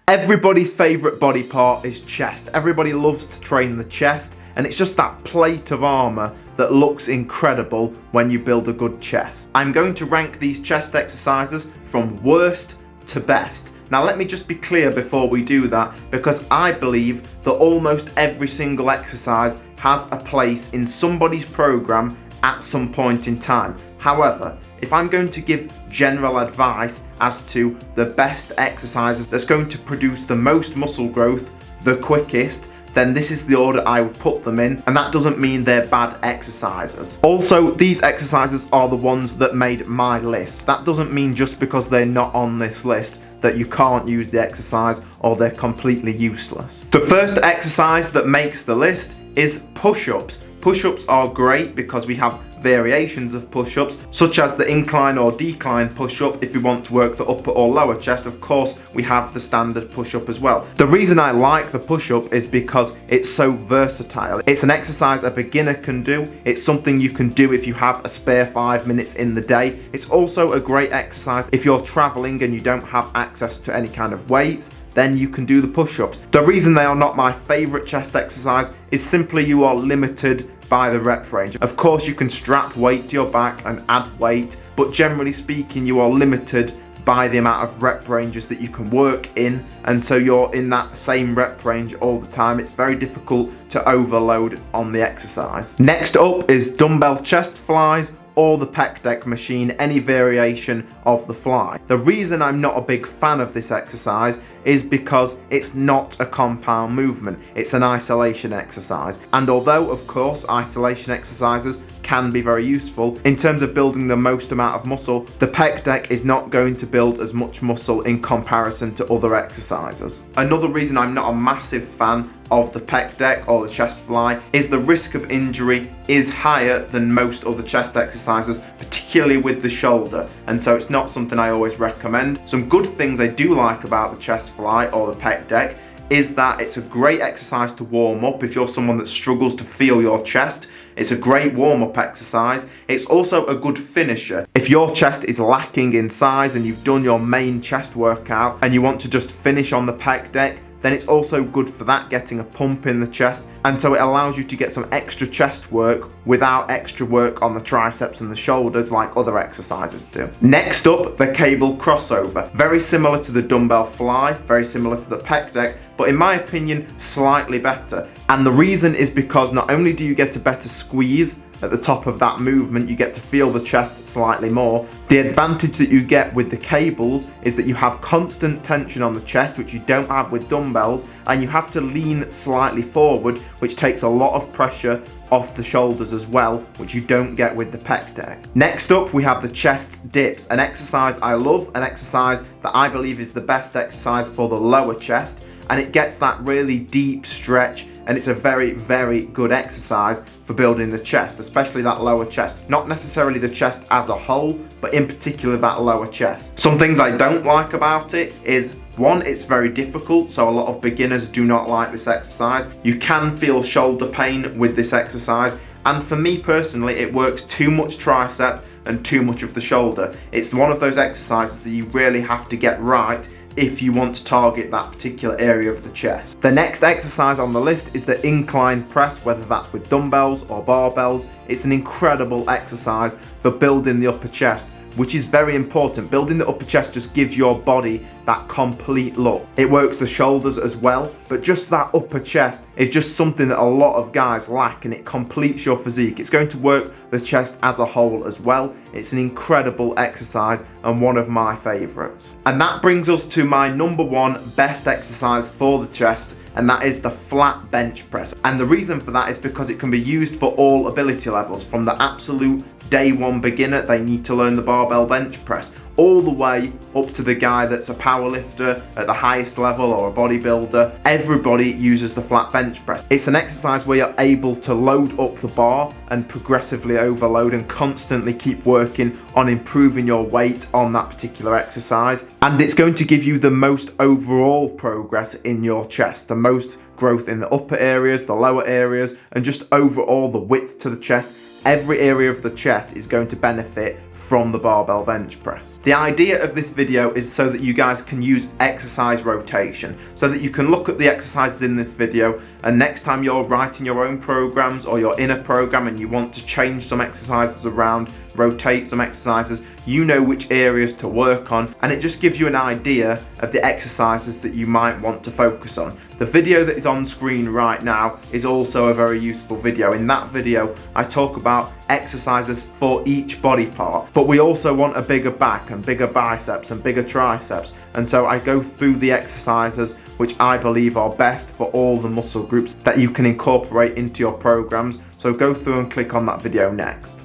Everybody's favourite body part is chest. Everybody loves to train the chest, and it's just that plate of armour that looks incredible when you build a good chest. I'm going to rank these chest exercises from worst to best. Now let me just be clear before we do that, because I believe that almost every single exercise has a place in somebody's program at some point in time. However, if I'm going to give general advice as to the best exercises that's going to produce the most muscle growth the quickest, then this is the order I would put them in, and that doesn't mean they're bad exercises. Also, these exercises are the ones that made my list. That doesn't mean just because they're not on this list that you can't use the exercise or they're completely useless. The first exercise that makes the list is push-ups. Push-ups are great because we have variations of push-ups, such as the incline or decline push-up if you want to work the upper or lower chest. Of course, we have the standard push-up as well. The reason I like the push-up is because it's so versatile. It's an exercise a beginner can do. It's something you can do if you have a spare 5 minutes in the day. It's also a great exercise if you're traveling and you don't have access to any kind of weights. Then you can do the push-ups. The reason they are not my favourite chest exercise is simply you are limited by the rep range. Of course, you can strap weight to your back and add weight, but generally speaking, you are limited by the amount of rep ranges that you can work in, and so you're in that same rep range all the time. It's very difficult to overload on the exercise. Next up is dumbbell chest flies or the pec deck machine, any variation of the fly. The reason I'm not a big fan of this exercise is because it's not a compound movement, it's an isolation exercise. And although of course isolation exercises can be very useful, in terms of building the most amount of muscle, the pec deck is not going to build as much muscle in comparison to other exercises. Another reason I'm not a massive fan of the pec deck or the chest fly is the risk of injury is higher than most other chest exercises, particularly with the shoulder, and so it's not something I always recommend. Some good things I do like about the chest fly or the pec deck is that it's a great exercise to warm up if you're someone that struggles to feel your chest. It's a great warm-up exercise. It's also a good finisher. If your chest is lacking in size and you've done your main chest workout and you want to just finish on the pec deck, then it's also good for that, getting a pump in the chest, and so it allows you to get some extra chest work without extra work on the triceps and the shoulders like other exercises do. Next up, the cable crossover. Very similar to the dumbbell fly, very similar to the pec deck, but in my opinion, slightly better. And the reason is because not only do you get a better squeeze at the top of that movement, you get to feel the chest slightly more. The advantage that you get with the cables is that you have constant tension on the chest, which you don't have with dumbbells, and you have to lean slightly forward, which takes a lot of pressure off the shoulders as well, which you don't get with the pec deck. Next up, we have the chest dips, an exercise I love, an exercise that I believe is the best exercise for the lower chest, and it gets that really deep stretch, and it's a very, very good exercise for building the chest, especially that lower chest. Not necessarily the chest as a whole, but in particular that lower chest. Some things I don't like about it is, one, it's very difficult, so a lot of beginners do not like this exercise. You can feel shoulder pain with this exercise, and for me personally, it works too much tricep and too much of the shoulder. It's one of those exercises that you really have to get right if you want to target that particular area of the chest. The next exercise on the list is the incline press, whether that's with dumbbells or barbells. It's an incredible exercise for building the upper chest, which is very important. Building the upper chest just gives your body that complete look. It works the shoulders as well, but just that upper chest is just something that a lot of guys lack, and it completes your physique. It's going to work the chest as a whole as well. It's an incredible exercise and one of my favorites. And that brings us to my number one best exercise for the chest, and that is the flat bench press. And the reason for that is because it can be used for all ability levels, from the absolute day one beginner, they need to learn the barbell bench press, all the way up to the guy that's a power lifter at the highest level or a bodybuilder. Everybody uses the flat bench press. It's an exercise where you're able to load up the bar and progressively overload and constantly keep working on improving your weight on that particular exercise. And it's going to give you the most overall progress in your chest, the most growth in the upper areas, the lower areas, and just overall the width to the chest. Every area of the chest is going to benefit from the barbell bench press. The idea of this video is so that you guys can use exercise rotation, so that you can look at the exercises in this video, and next time you're writing your own programs or you're in a program and you want to change some exercises around, rotate some exercises, you know which areas to work on, and it just gives you an idea of the exercises that you might want to focus on. The video that is on screen right now is also a very useful video. In that video, I talk about exercises for each body part, but we also want a bigger back and bigger biceps and bigger triceps, and so I go through the exercises which I believe are best for all the muscle groups that you can incorporate into your programs. So go through and click on that video next.